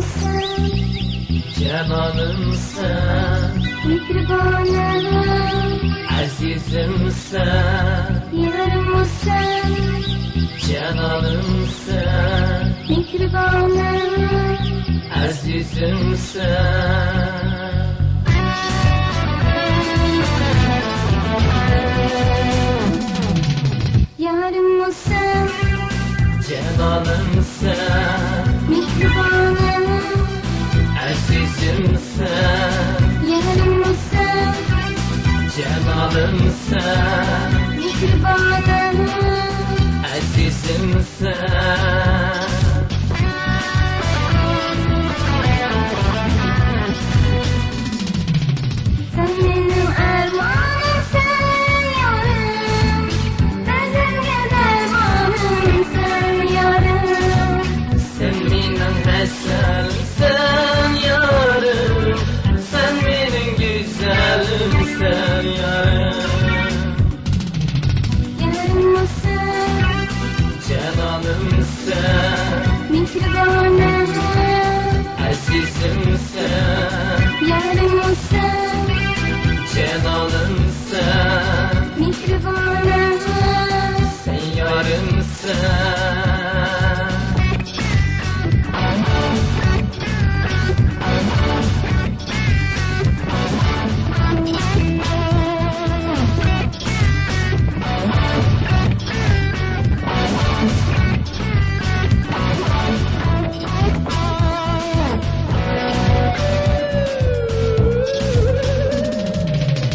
Yarımsın, cananımsın, mihribanım, azizimsin, yarımsın, cananımsın, mihribanım, azizimsin. yarımsın, Cananımsın, mihribanım, azizimsin, yarımsın, cananımsın, mihribanım, azizimsin. sen benim ermanımsın yarım, derdimde dermanımsın yarım. Sen benim meselsin yarım, sen benim güzelimsin yarım. Yarımsın, Cananımsın, mihribanım, azizimsin, yarımsın, cananımsın, mihribanım, sen yarımsın.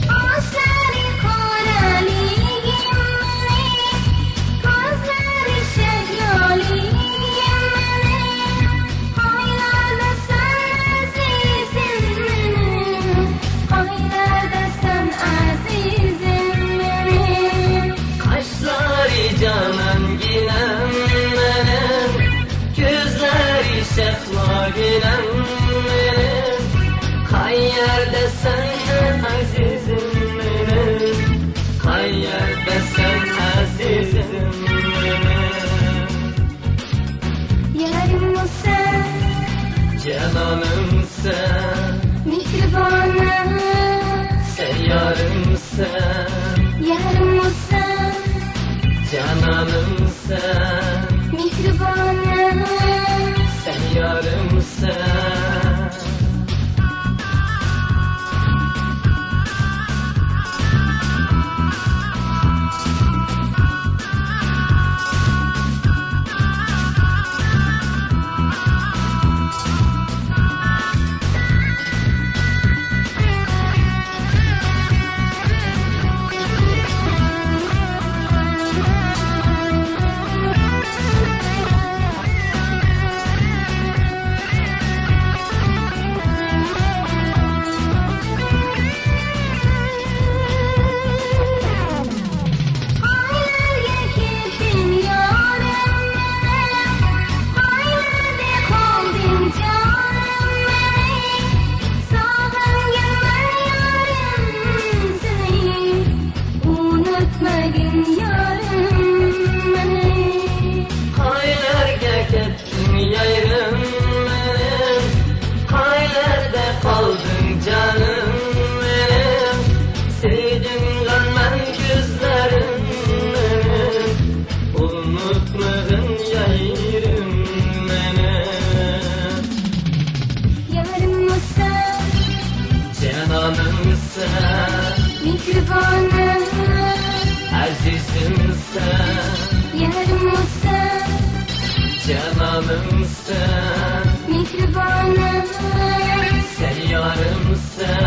ağaçları karalıyım, kazları şelaliyim, haylarda sen azizim benim, haylarda sen azizim benim. Kaşları canan ginem benim, gözleri şefla ginem benim. Kay yerde sen azizim benim, kay yerde sen azizim benim. Yarımsın, Cananımsın, mihribanım, sen yarımsın, yarımsın, cananımsın, mihribanım, sen yarımsın. haylar yekildin yarım benim, haylarda kaldın canım benim, sağdan gelmen yarım seni, unutmadın yarım beni. Haylarga ketding yayrım benim, haylarda qolding jonim benim. Sevdim g'anman ko'zlarim benim, unutmadin yayrım benim. Yarımsın, Cananımsın, mihribanım, azizimsin, yarımsın, cananımsın, mihribanım, sen yarımsın.